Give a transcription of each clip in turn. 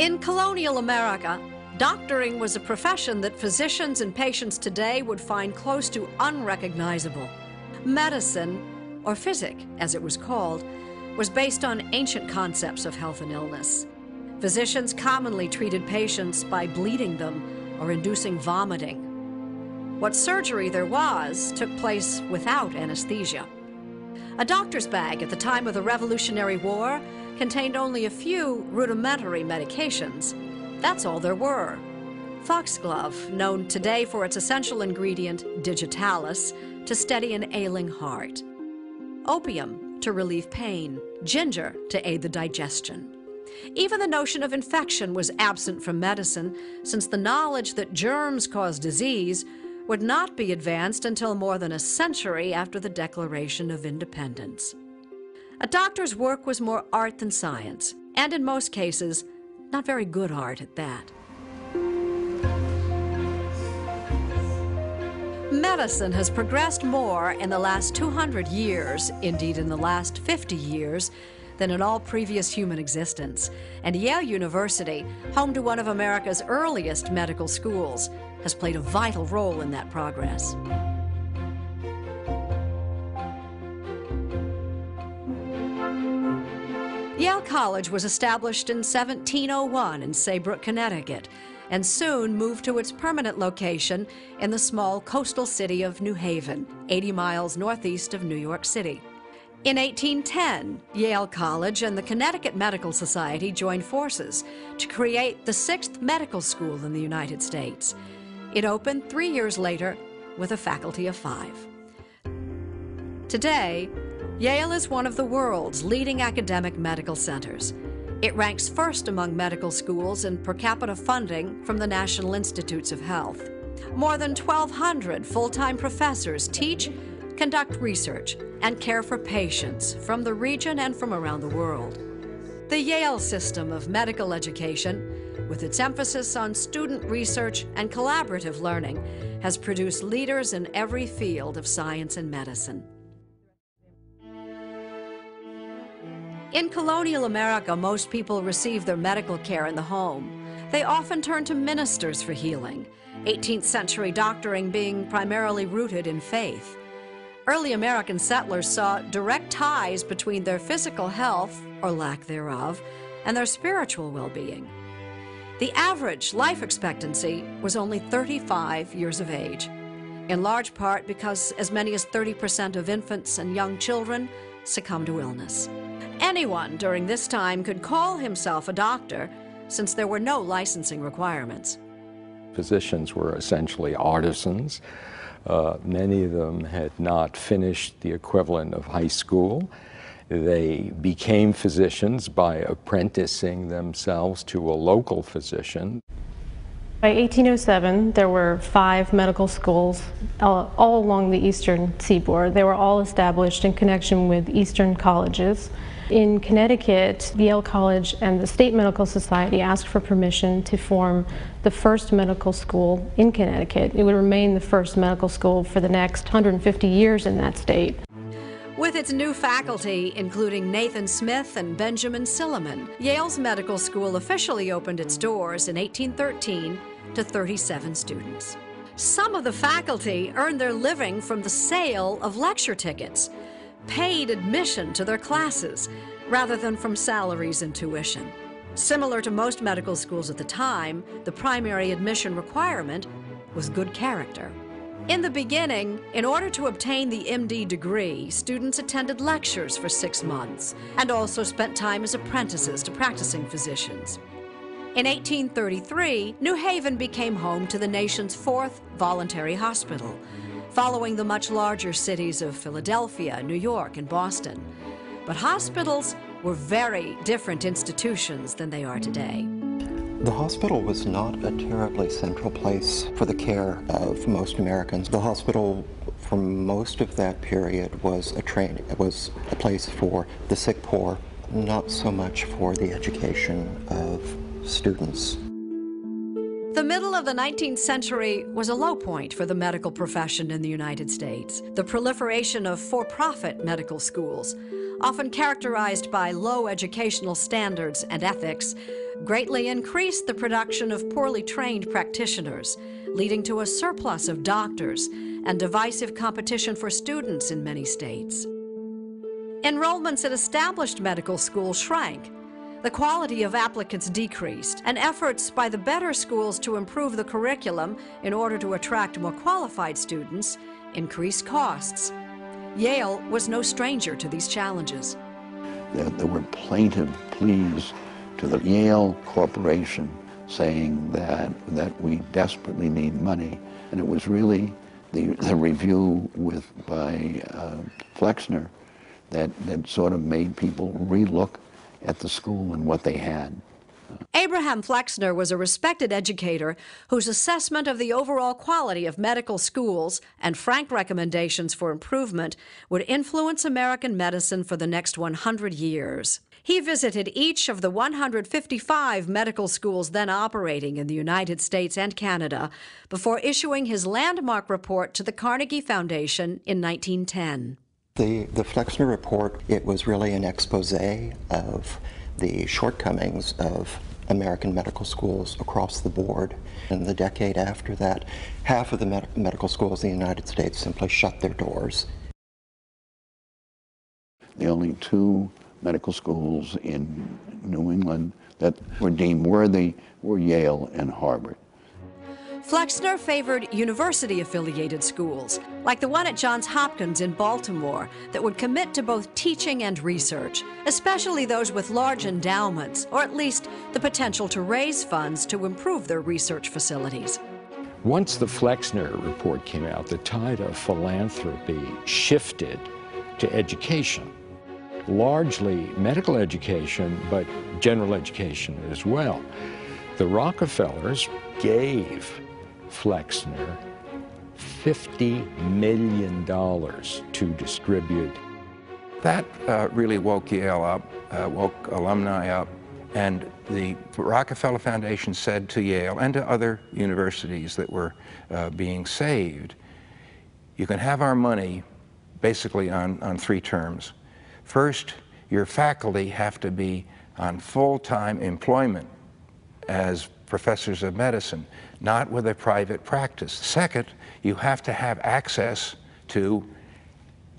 In colonial America, doctoring was a profession that physicians and patients today would find close to unrecognizable. Medicine, or physic as it was called, was based on ancient concepts of health and illness. Physicians commonly treated patients by bleeding them or inducing vomiting. What surgery there was took place without anesthesia. A doctor's bag at the time of the Revolutionary War contained only a few rudimentary medications. That's all there were. Foxglove, known today for its essential ingredient, digitalis, to steady an ailing heart. Opium, to relieve pain. Ginger, to aid the digestion. Even the notion of infection was absent from medicine, since the knowledge that germs cause disease would not be advanced until more than a century after the Declaration of Independence. A doctor's work was more art than science, and in most cases, not very good art at that. Medicine has progressed more in the last 200 years, indeed in the last 50 years, than in all previous human existence. And Yale University, home to one of America's earliest medical schools, has played a vital role in that progress. Yale College was established in 1701 in Saybrook, Connecticut, and soon moved to its permanent location in the small coastal city of New Haven, 80 miles northeast of New York City. In 1810, Yale College and the Connecticut Medical Society joined forces to create the 6th medical school in the United States. It opened 3 years later with a faculty of 5. Today, Yale is one of the world's leading academic medical centers. It ranks first among medical schools in per capita funding from the National Institutes of Health. More than 1,200 full-time professors teach, conduct research, and care for patients from the region and from around the world. The Yale system of medical education, with its emphasis on student research and collaborative learning, has produced leaders in every field of science and medicine. In colonial America, most people received their medical care in the home. They often turned to ministers for healing, 18th century doctoring being primarily rooted in faith. Early American settlers saw direct ties between their physical health, or lack thereof, and their spiritual well-being. The average life expectancy was only 35 years of age, in large part because as many as 30% of infants and young children succumb to illness. Anyone during this time could call himself a doctor, since there were no licensing requirements. Physicians were essentially artisans. Many of them had not finished the equivalent of high school. They became physicians by apprenticing themselves to a local physician. By 1807, there were 5 medical schools all along the eastern seaboard. They were all established in connection with eastern colleges. In Connecticut, Yale College and the State Medical Society asked for permission to form the first medical school in Connecticut. It would remain the first medical school for the next 150 years in that state. With its new faculty, including Nathan Smith and Benjamin Silliman, Yale's medical school officially opened its doors in 1813 to 37 students. Some of the faculty earned their living from the sale of lecture tickets, paid admission to their classes, rather than from salaries and tuition. Similar to most medical schools at the time, the primary admission requirement was good character. In the beginning, in order to obtain the MD degree, students attended lectures for 6 months and also spent time as apprentices to practicing physicians. In 1833, New Haven became home to the nation's 4th voluntary hospital, following the much larger cities of Philadelphia, New York, and Boston. But hospitals were very different institutions than they are today. The hospital was not a terribly central place for the care of most Americans. The hospital, for most of that period, was a place for the sick poor, not so much for the education of students. The middle of the 19th century was a low point for the medical profession in the United States. The proliferation of for-profit medical schools, often characterized by low educational standards and ethics, greatly increased the production of poorly trained practitioners, leading to a surplus of doctors and divisive competition for students in many states. Enrollments at established medical schools shrank. The quality of applicants decreased, and efforts by the better schools to improve the curriculum in order to attract more qualified students increased costs. Yale was no stranger to these challenges. There were plaintive pleas to the Yale Corporation saying that we desperately need money. And it was really the review by Flexner that sort of made people relook at the school and what they had. Abraham Flexner was a respected educator whose assessment of the overall quality of medical schools and frank recommendations for improvement would influence American medicine for the next 100 years. He visited each of the 155 medical schools then operating in the United States and Canada before issuing his landmark report to the Carnegie Foundation in 1910. The Flexner report, it was really an expose of the shortcomings of American medical schools across the board. In the decade after that, half of the medical schools in the United States simply shut their doors. The only two medical schools in New England that were deemed worthy were Yale and Harvard. Flexner favored university-affiliated schools, like the one at Johns Hopkins in Baltimore, that would commit to both teaching and research, especially those with large endowments, or at least the potential to raise funds to improve their research facilities. Once the Flexner report came out, the tide of philanthropy shifted to education. Largely medical education, but general education as well. The Rockefellers gave Flexner $50 million to distribute. That really woke Yale up, woke alumni up, and the Rockefeller Foundation said to Yale and to other universities that were being saved, you can have our money basically on three terms. First, your faculty have to be on full-time employment as professors of medicine, not with a private practice. Second, you have to have access to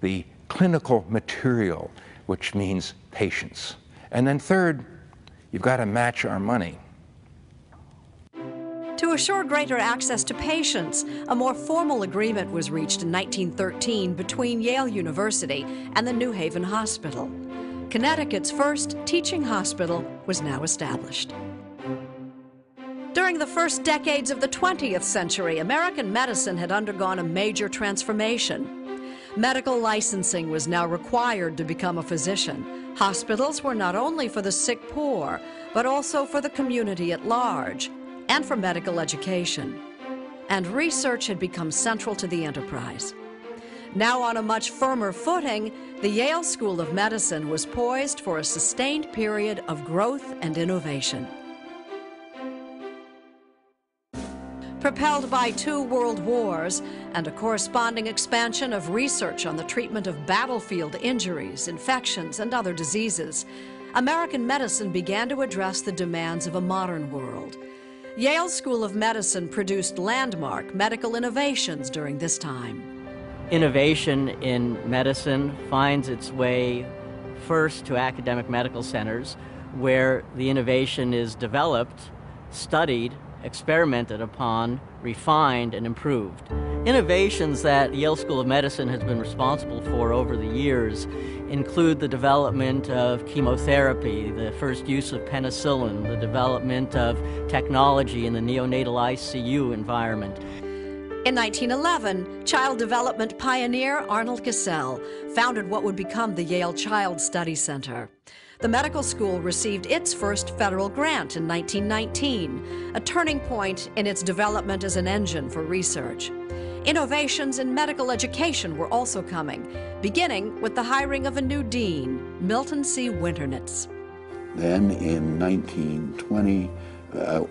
the clinical material, which means patients. And then third, you've got to match our money. To assure greater access to patients, a more formal agreement was reached in 1913 between Yale University and the New Haven Hospital. Connecticut's first teaching hospital was now established. During the first decades of the 20th century, American medicine had undergone a major transformation. Medical licensing was now required to become a physician. Hospitals were not only for the sick poor, but also for the community at large, and for medical education. And research had become central to the enterprise. Now on a much firmer footing, the Yale School of Medicine was poised for a sustained period of growth and innovation. Propelled by 2 world wars and a corresponding expansion of research on the treatment of battlefield injuries, infections, and other diseases, American medicine began to address the demands of a modern world. Yale School of Medicine produced landmark medical innovations during this time. Innovation in medicine finds its way first to academic medical centers, where the innovation is developed, studied, experimented upon, refined, and improved. Innovations that the Yale School of Medicine has been responsible for over the years include the development of chemotherapy, the first use of penicillin, the development of technology in the neonatal ICU environment. In 1911, child development pioneer Arnold Gesell founded what would become the Yale Child Study Center. The medical school received its first federal grant in 1919, a turning point in its development as an engine for research. Innovations in medical education were also coming, beginning with the hiring of a new dean, Milton C. Winternitz. Then in 1920,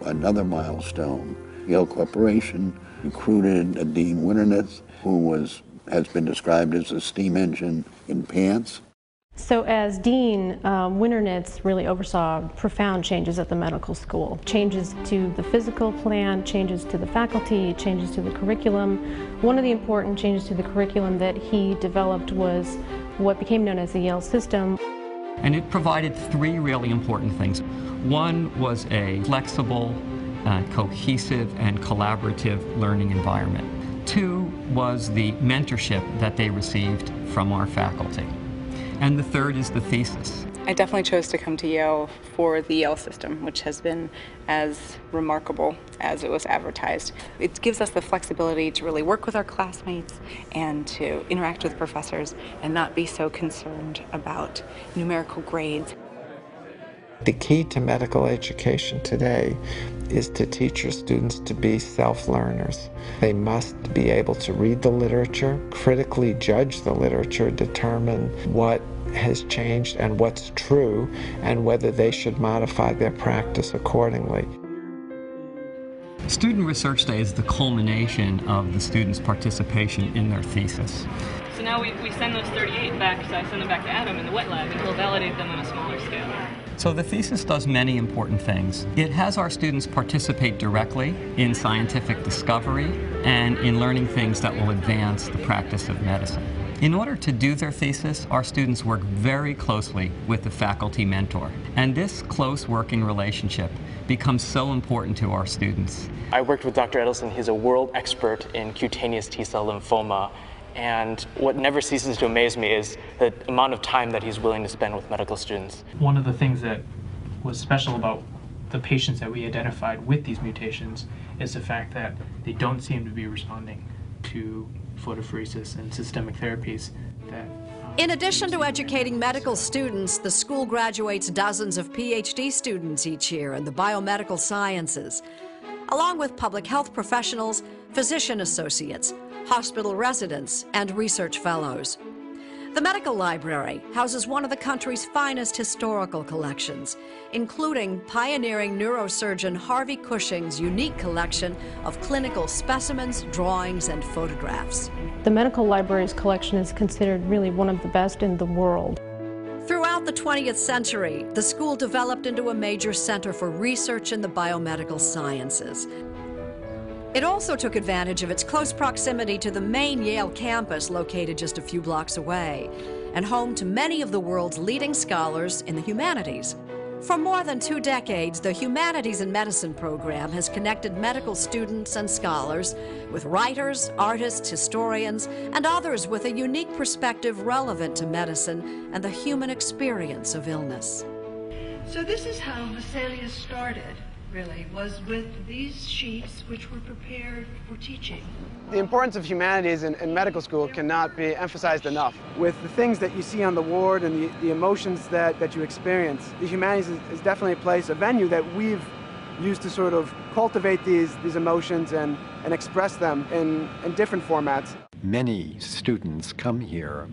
another milestone, Yale Corporation recruited a Dean Winternitz, who has been described as a steam engine in pants. So as dean, Winternitz really oversaw profound changes at the medical school. Changes to the physical plan, changes to the faculty, changes to the curriculum. One of the important changes to the curriculum that he developed was what became known as the Yale system. And it provided three really important things. One was a flexible, cohesive, and collaborative learning environment. Two was the mentorship that they received from our faculty. And the third is the thesis. I definitely chose to come to Yale for the Yale system, which has been as remarkable as it was advertised. It gives us the flexibility to really work with our classmates and to interact with professors and not be so concerned about numerical grades. The key to medical education today is to teach your students to be self-learners. They must be able to read the literature, critically judge the literature, determine what has changed and what's true, and whether they should modify their practice accordingly. Student Research Day is the culmination of the students' participation in their thesis. So now we send those 38 back, so I send them back to Adam in the wet lab, and he'll validate them on a smaller scale. So the thesis does many important things. It has our students participate directly in scientific discovery and in learning things that will advance the practice of medicine. In order to do their thesis, our students work very closely with the faculty mentor. And this close working relationship becomes so important to our students. I worked with Dr. Edelson. He's a world expert in cutaneous T-cell lymphoma. And what never ceases to amaze me is the amount of time that he's willing to spend with medical students. One of the things that was special about the patients that we identified with these mutations is the fact that they don't seem to be responding to photopheresis and systemic therapies that In addition to educating medical students, the school graduates dozens of PhD students each year in the biomedical sciences, along with public health professionals, physician associates, hospital residents, and research fellows. The Medical Library houses one of the country's finest historical collections, including pioneering neurosurgeon Harvey Cushing's unique collection of clinical specimens, drawings, and photographs. The Medical Library's collection is considered really one of the best in the world. Throughout the 20th century, the school developed into a major center for research in the biomedical sciences. It also took advantage of its close proximity to the main Yale campus located just a few blocks away, and home to many of the world's leading scholars in the humanities. For more than 2 decades, the Humanities in Medicine program has connected medical students and scholars with writers, artists, historians, and others with a unique perspective relevant to medicine and the human experience of illness. So this is how Vesalius started, really, was with these sheets which were prepared for teaching. The importance of humanities in medical school cannot be emphasized enough. With the things that you see on the ward and the emotions that you experience, the humanities is definitely a place, a venue that we've used to sort of cultivate these emotions and express them in different formats. Many students come here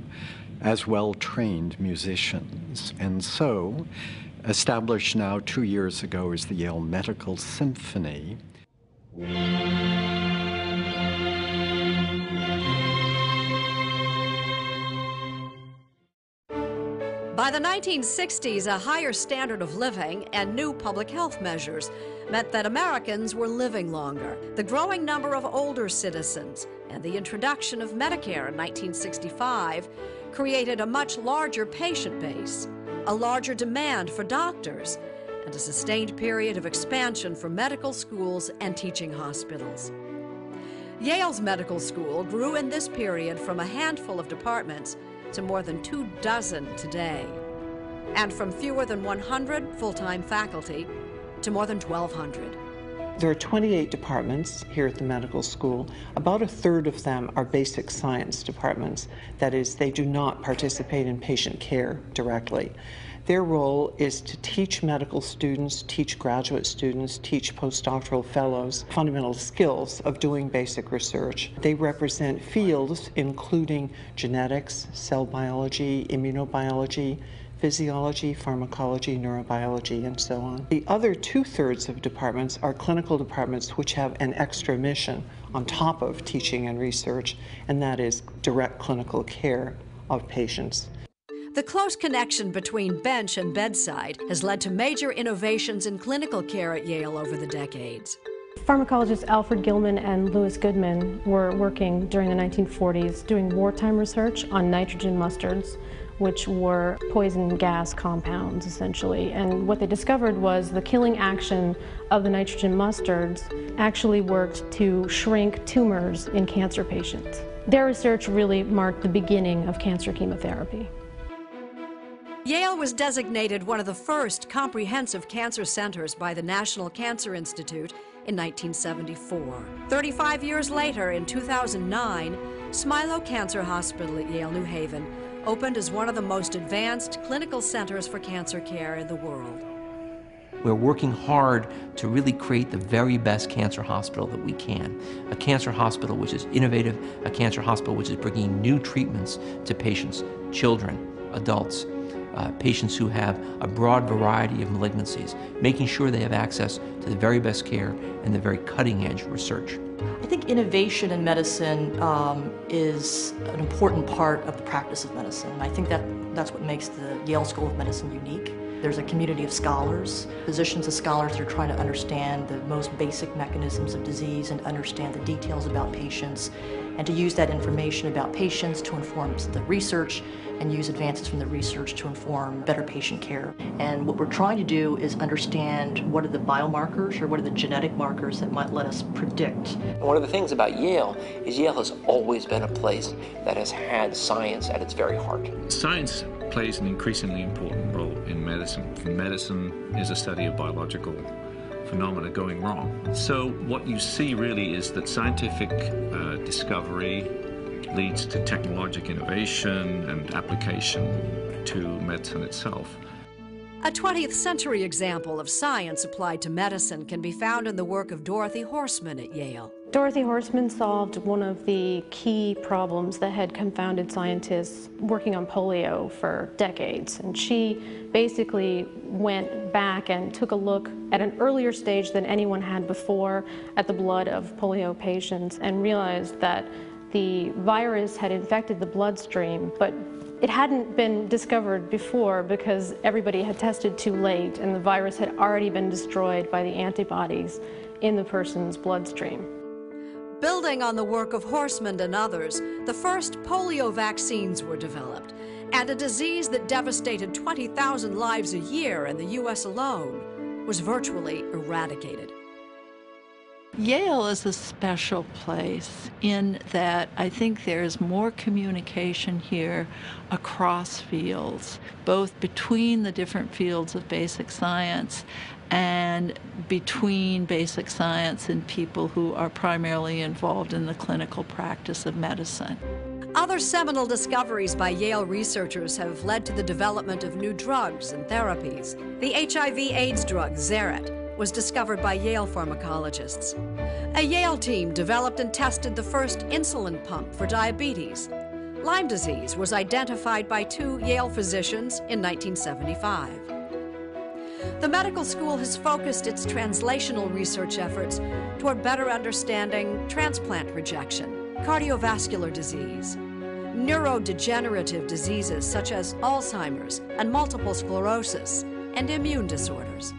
as well-trained musicians, and so established now 2 years ago as the Yale Medical Symphony. By the 1960s, a higher standard of living and new public health measures meant that Americans were living longer. The growing number of older citizens and the introduction of Medicare in 1965 created a much larger patient base, a larger demand for doctors, and a sustained period of expansion for medical schools and teaching hospitals. Yale's medical school grew in this period from a handful of departments to more than 24 today, and from fewer than 100 full-time faculty to more than 1,200. There are 28 departments here at the medical school. About a third of them are basic science departments. That is, they do not participate in patient care directly. Their role is to teach medical students, teach graduate students, teach postdoctoral fellows fundamental skills of doing basic research. They represent fields including genetics, cell biology, immunobiology, physiology, pharmacology, neurobiology, and so on. The other 2/3 of departments are clinical departments which have an extra mission on top of teaching and research, and that is direct clinical care of patients. The close connection between bench and bedside has led to major innovations in clinical care at Yale over the decades. Pharmacologists Alfred Gilman and Louis Goodman were working during the 1940s doing wartime research on nitrogen mustards, which were poison gas compounds, essentially. And what they discovered was the killing action of the nitrogen mustards actually worked to shrink tumors in cancer patients. Their research really marked the beginning of cancer chemotherapy. Yale was designated one of the first comprehensive cancer centers by the National Cancer Institute in 1974. 35 years later, in 2009, Smilow Cancer Hospital at Yale New Haven opened as one of the most advanced clinical centers for cancer care in the world. We're working hard to really create the very best cancer hospital that we can. A cancer hospital which is innovative, a cancer hospital which is bringing new treatments to patients, children, adults, patients who have a broad variety of malignancies, making sure they have access to the very best care and the very cutting-edge research. I think innovation in medicine is an important part of the practice of medicine. I think that's what makes the Yale School of Medicine unique. There's a community of scholars, physicians and scholars that are trying to understand the most basic mechanisms of disease and understand the details about patients, and to use that information about patients to inform the research and use advances from the research to inform better patient care. And what we're trying to do is understand what are the biomarkers or what are the genetic markers that might let us predict. One of the things about Yale is Yale has always been a place that has had science at its very heart. Science plays an increasingly important role in medicine. Medicine is a study of biological phenomena going wrong. So what you see really is that scientific discovery leads to technological innovation and application to medicine itself. A 20th century example of science applied to medicine can be found in the work of Dorothy Horseman at Yale. Dorothy Horseman solved one of the key problems that had confounded scientists working on polio for decades. And she basically went back and took a look at an earlier stage than anyone had before at the blood of polio patients and realized that the virus had infected the bloodstream, but it hadn't been discovered before because everybody had tested too late and the virus had already been destroyed by the antibodies in the person's bloodstream. Building on the work of Horseman and others, the first polio vaccines were developed, and a disease that devastated 20,000 lives a year in the U.S. alone was virtually eradicated. Yale is a special place in that I think there's more communication here across fields, both between the different fields of basic science and between basic science and people who are primarily involved in the clinical practice of medicine. Other seminal discoveries by Yale researchers have led to the development of new drugs and therapies. The HIV/AIDS drug Xerit was discovered by Yale pharmacologists. A Yale team developed and tested the first insulin pump for diabetes. Lyme disease was identified by 2 Yale physicians in 1975. The medical school has focused its translational research efforts toward better understanding transplant rejection, cardiovascular disease, neurodegenerative diseases such as Alzheimer's and multiple sclerosis, and immune disorders.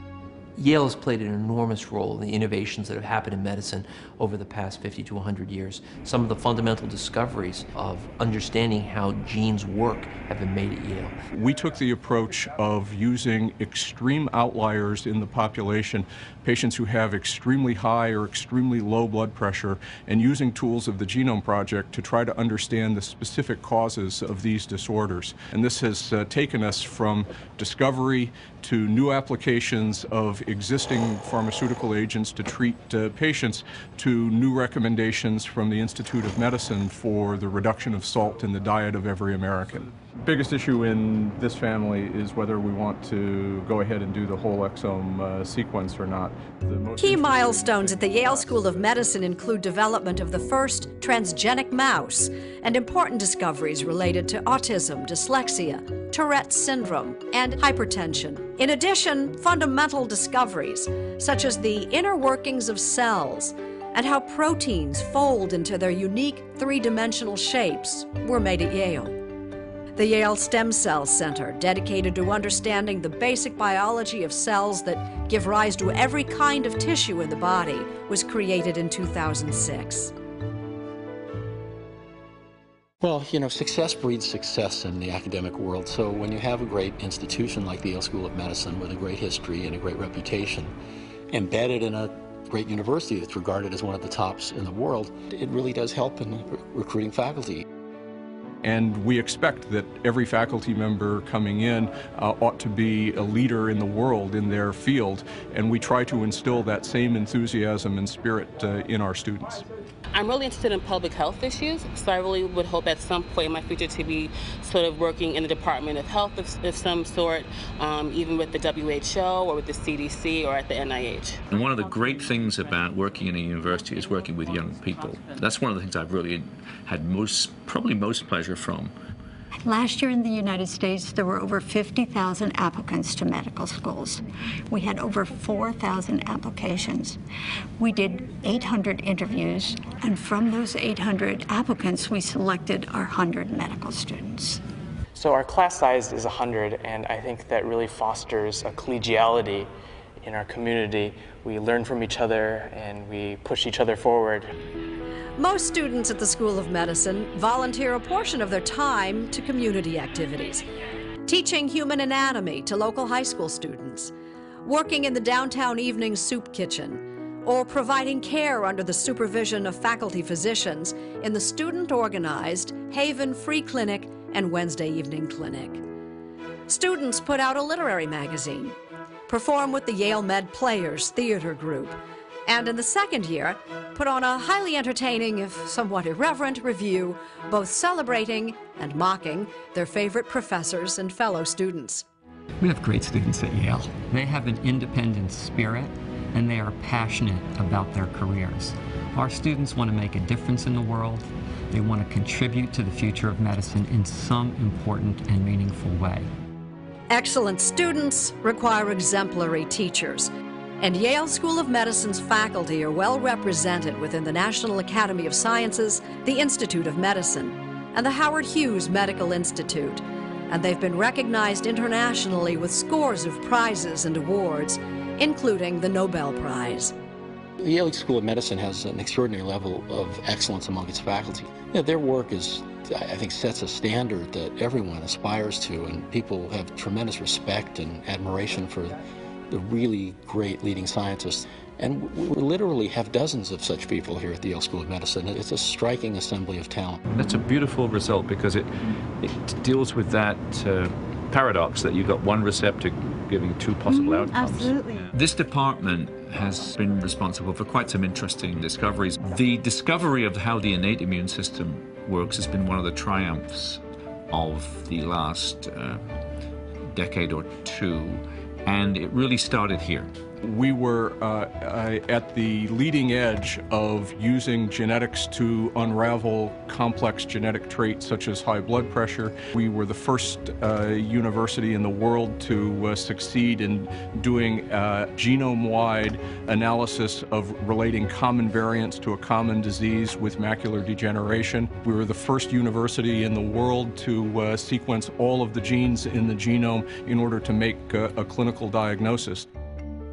Yale has played an enormous role in the innovations that have happened in medicine over the past 50 to 100 years. Some of the fundamental discoveries of understanding how genes work have been made at Yale. We took the approach of using extreme outliers in the population, patients who have extremely high or extremely low blood pressure, and using tools of the Genome Project to try to understand the specific causes of these disorders. And this has taken us from discovery to new applications of existing pharmaceutical agents to treat patients, to new recommendations from the Institute of Medicine for the reduction of salt in the diet of every American. Biggest issue in this family is whether we want to go ahead and do the whole exome sequence or not. Key milestones at the Yale School of Medicine include development of the first transgenic mouse and important discoveries related to autism, dyslexia, Tourette's syndrome, and hypertension. In addition, fundamental discoveries such as the inner workings of cells and how proteins fold into their unique 3-dimensional shapes were made at Yale. The Yale Stem Cell Center, dedicated to understanding the basic biology of cells that give rise to every kind of tissue in the body, was created in 2006. Well, you know, success breeds success in the academic world. So when you have a great institution like the Yale School of Medicine with a great history and a great reputation, embedded in a great university that's regarded as one of the tops in the world, it really does help in recruiting faculty. And we expect that every faculty member coming in ought to be a leader in the world in their field, and we try to instill that same enthusiasm and spirit in our students. I'm really interested in public health issues, so I really would hope at some point in my future to be sort of working in the Department of Health of some sort, even with the WHO or with the CDC or at the NIH. And one of the great things about working in a university is working with young people. That's one of the things I've really had probably most pleasure from. Last year in the United States, there were over 50,000 applicants to medical schools. We had over 4,000 applications. We did 800 interviews, and from those 800 applicants, we selected our 100 medical students. So our class size is 100, and I think that really fosters a collegiality in our community. We learn from each other, and we push each other forward. Most students at the School of Medicine volunteer a portion of their time to community activities, teaching human anatomy to local high school students, working in the downtown evening soup kitchen, or providing care under the supervision of faculty physicians in the student-organized Haven Free Clinic and Wednesday Evening Clinic. Students put out a literary magazine, perform with the Yale Med Players Theater Group, and in the second year, put on a highly entertaining, if somewhat irreverent, review, both celebrating and mocking their favorite professors and fellow students. We have great students at Yale. They have an independent spirit, and they are passionate about their careers. Our students want to make a difference in the world. They want to contribute to the future of medicine in some important and meaningful way. Excellent students require exemplary teachers. And Yale School of Medicine's faculty are well represented within the National Academy of Sciences, the Institute of Medicine, and the Howard Hughes Medical Institute. And they've been recognized internationally with scores of prizes and awards, including the Nobel Prize. The Yale School of Medicine has an extraordinary level of excellence among its faculty. You know, their work I think, sets a standard that everyone aspires to, and people have tremendous respect and admiration for the really great leading scientists. And we literally have dozens of such people here at the Yale School of Medicine. It's a striking assembly of talent. That's a beautiful result because it deals with that paradox that you've got one receptor giving two possible outcomes. Absolutely. Yeah. This department has been responsible for quite some interesting discoveries. The discovery of how the innate immune system works has been one of the triumphs of the last decade or two. And it really started here. We were at the leading edge of using genetics to unravel complex genetic traits such as high blood pressure. We were the first university in the world to succeed in doing genome-wide analysis of relating common variants to a common disease with macular degeneration. We were the first university in the world to sequence all of the genes in the genome in order to make a clinical diagnosis.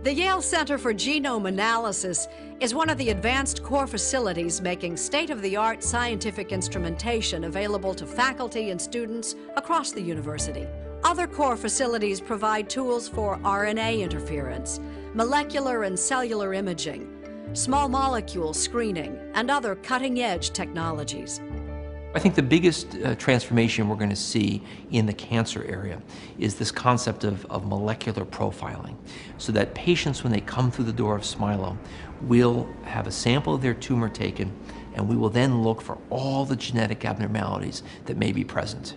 The Yale Center for Genome Analysis is one of the advanced core facilities making state-of-the-art scientific instrumentation available to faculty and students across the university. Other core facilities provide tools for RNA interference, molecular and cellular imaging, small molecule screening, and other cutting-edge technologies. I think the biggest transformation we're going to see in the cancer area is this concept of molecular profiling, so that patients, when they come through the door of Smilo, will have a sample of their tumor taken, and we will then look for all the genetic abnormalities that may be present.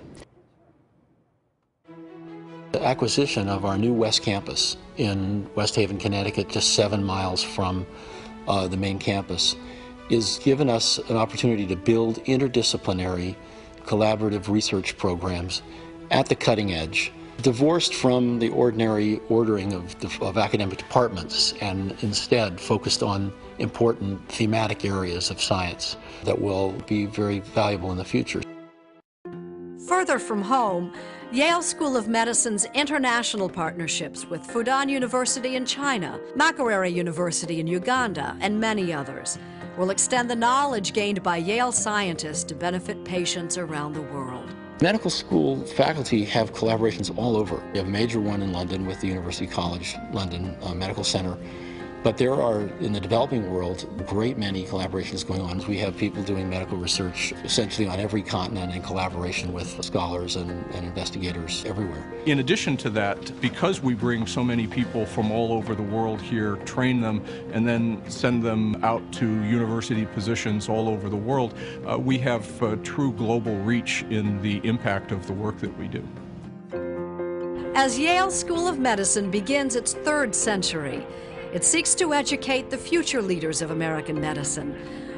The acquisition of our new West Campus in West Haven, Connecticut, just 7 miles from the main campus, is given us an opportunity to build interdisciplinary collaborative research programs at the cutting edge, divorced from the ordinary ordering of academic departments, and instead focused on important thematic areas of science that will be very valuable in the future. Further from home, Yale School of Medicine's international partnerships with Fudan University in China, Makerere University in Uganda, and many others will extend the knowledge gained by Yale scientists to benefit patients around the world. Medical school faculty have collaborations all over. We have a major one in London with the University College London Medical Center. But there are, in the developing world, a great many collaborations going on. We have people doing medical research essentially on every continent in collaboration with scholars and investigators everywhere. In addition to that, because we bring so many people from all over the world here, train them, and then send them out to university positions all over the world, we have true global reach in the impact of the work that we do. As Yale School of Medicine begins its third century, it seeks to educate the future leaders of American medicine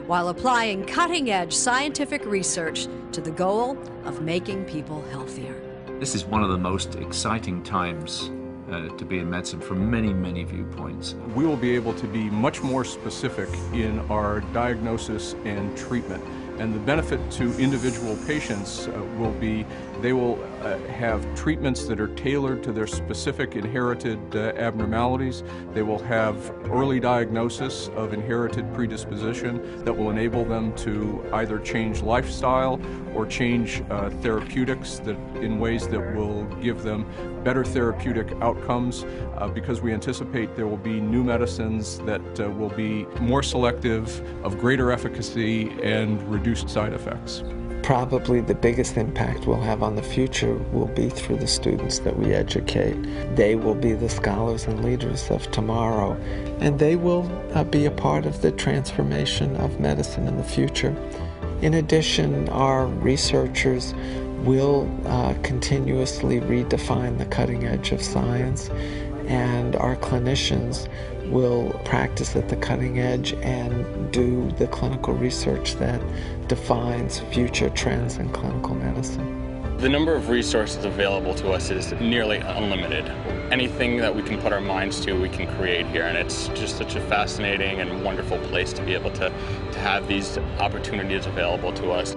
while applying cutting-edge scientific research to the goal of making people healthier. This is one of the most exciting times to be in medicine from many, many viewpoints. We will be able to be much more specific in our diagnosis and treatment. And the benefit to individual patients will be they will have treatments that are tailored to their specific inherited abnormalities. They will have early diagnosis of inherited predisposition that will enable them to either change lifestyle or change therapeutics that in ways that will give them better therapeutic outcomes because we anticipate there will be new medicines that will be more selective, of greater efficacy, and reduced side effects. Probably the biggest impact we'll have on the future will be through the students that we educate. They will be the scholars and leaders of tomorrow, and they will be a part of the transformation of medicine in the future. In addition, our researchers will continuously redefine the cutting edge of science, and our clinicians will practice at the cutting edge and do the clinical research that defines future trends in clinical medicine. The number of resources available to us is nearly unlimited. Anything that we can put our minds to, we can create here, and it's just such a fascinating and wonderful place to be able to have these opportunities available to us.